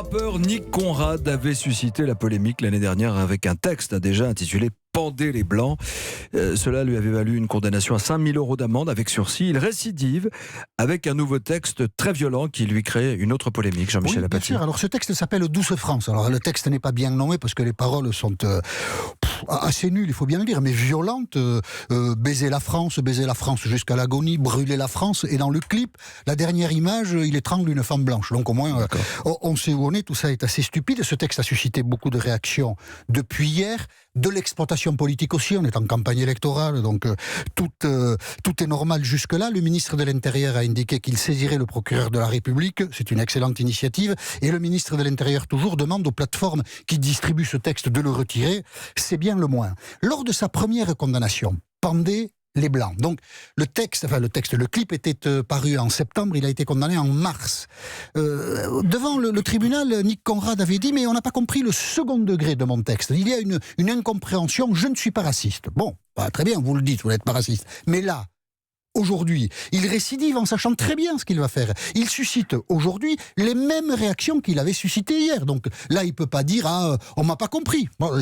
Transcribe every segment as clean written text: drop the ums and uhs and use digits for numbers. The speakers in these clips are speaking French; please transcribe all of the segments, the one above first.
rappeur Nick Conrad avait suscité la polémique l'année dernière avec un texte déjà intitulé Pendez les Blancs. Cela lui avait valu une condamnation à 5 000 € d'amende avec sursis. Il récidive avec un nouveau texte très violent qui lui crée une autre polémique. Jean-Michel Oui, bien Apathy. sûr. Alors ce texte s'appelle Douce France. Alors le texte n'est pas bien nommé parce que les paroles sont assez nulles, il faut bien le dire, mais violentes. Baiser la France jusqu'à l'agonie, brûler la France. Et dans le clip, la dernière image, il étrangle une femme blanche. Donc au moins, on sait où on est. Tout ça est assez stupide. Ce texte a suscité beaucoup de réactions depuis hier. De l'exploitation politique aussi, on est en campagne électorale, donc tout est normal jusque-là. Le ministre de l'Intérieur a indiqué qu'il saisirait le procureur de la République, c'est une excellente initiative, et le ministre de l'Intérieur toujours demande aux plateformes qui distribuent ce texte de le retirer, c'est bien le moins. Lors de sa première condamnation, Pendez les Blancs. Donc le clip était paru en septembre, il a été condamné en mars. Devant le tribunal, Nick Conrad avait dit « Mais on n'a pas compris le second degré de mon texte. Il y a une incompréhension, je ne suis pas raciste. » Bon, très bien, vous le dites, vous n'êtes pas raciste. Mais là, aujourd'hui, il récidive en sachant très bien ce qu'il va faire. Il suscite aujourd'hui les mêmes réactions qu'il avait suscitées hier. Donc là, il ne peut pas dire « Ah, on ne m'a pas compris ». Bon,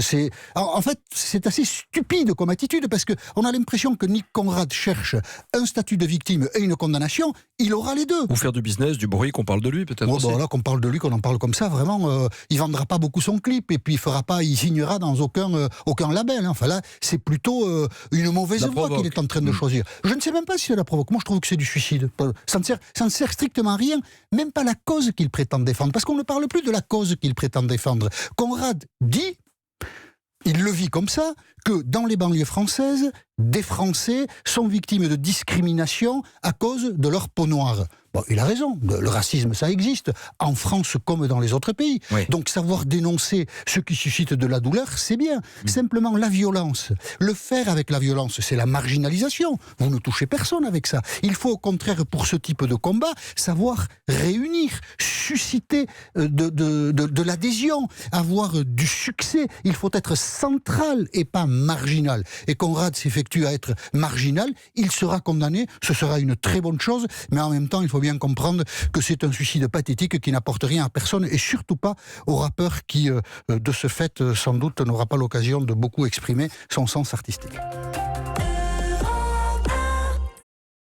en fait, c'est assez stupide comme attitude parce qu'on a l'impression que Nick Conrad cherche un statut de victime et une condamnation. Il aura les deux. Ou faire du business, du bruit, qu'on parle de lui peut-être aussi. Là, qu'on parle de lui, qu'on en parle comme ça, vraiment, il ne vendra pas beaucoup son clip et puis il signera dans aucun label. Enfin là, c'est plutôt une mauvaise voie qu'il est en train de choisir. Je ne sais même pas si la provoque. Moi, je trouve que c'est du suicide. Ça ne sert strictement à rien, même pas la cause qu'il prétend défendre, parce qu'on ne parle plus de la cause qu'il prétend défendre. Conrad dit, il le vit comme ça, que dans les banlieues françaises, des Français sont victimes de discrimination à cause de leur peau noire. Bon, il a raison, le racisme, ça existe, en France comme dans les autres pays. Oui. Donc savoir dénoncer ce qui suscite de la douleur, c'est bien. Simplement, la violence, le faire avec la violence, c'est la marginalisation. Vous ne touchez personne avec ça. Il faut au contraire, pour ce type de combat, savoir réunir, susciter de l'adhésion, avoir du succès. Il faut être central et pas marginal. Et Conrad s'effectue à être marginal, il sera condamné, ce sera une très bonne chose, mais en même temps, il faut bien comprendre que c'est un suicide pathétique qui n'apporte rien à personne et surtout pas au rappeur qui, de ce fait, sans doute, n'aura pas l'occasion de beaucoup exprimer son sens artistique.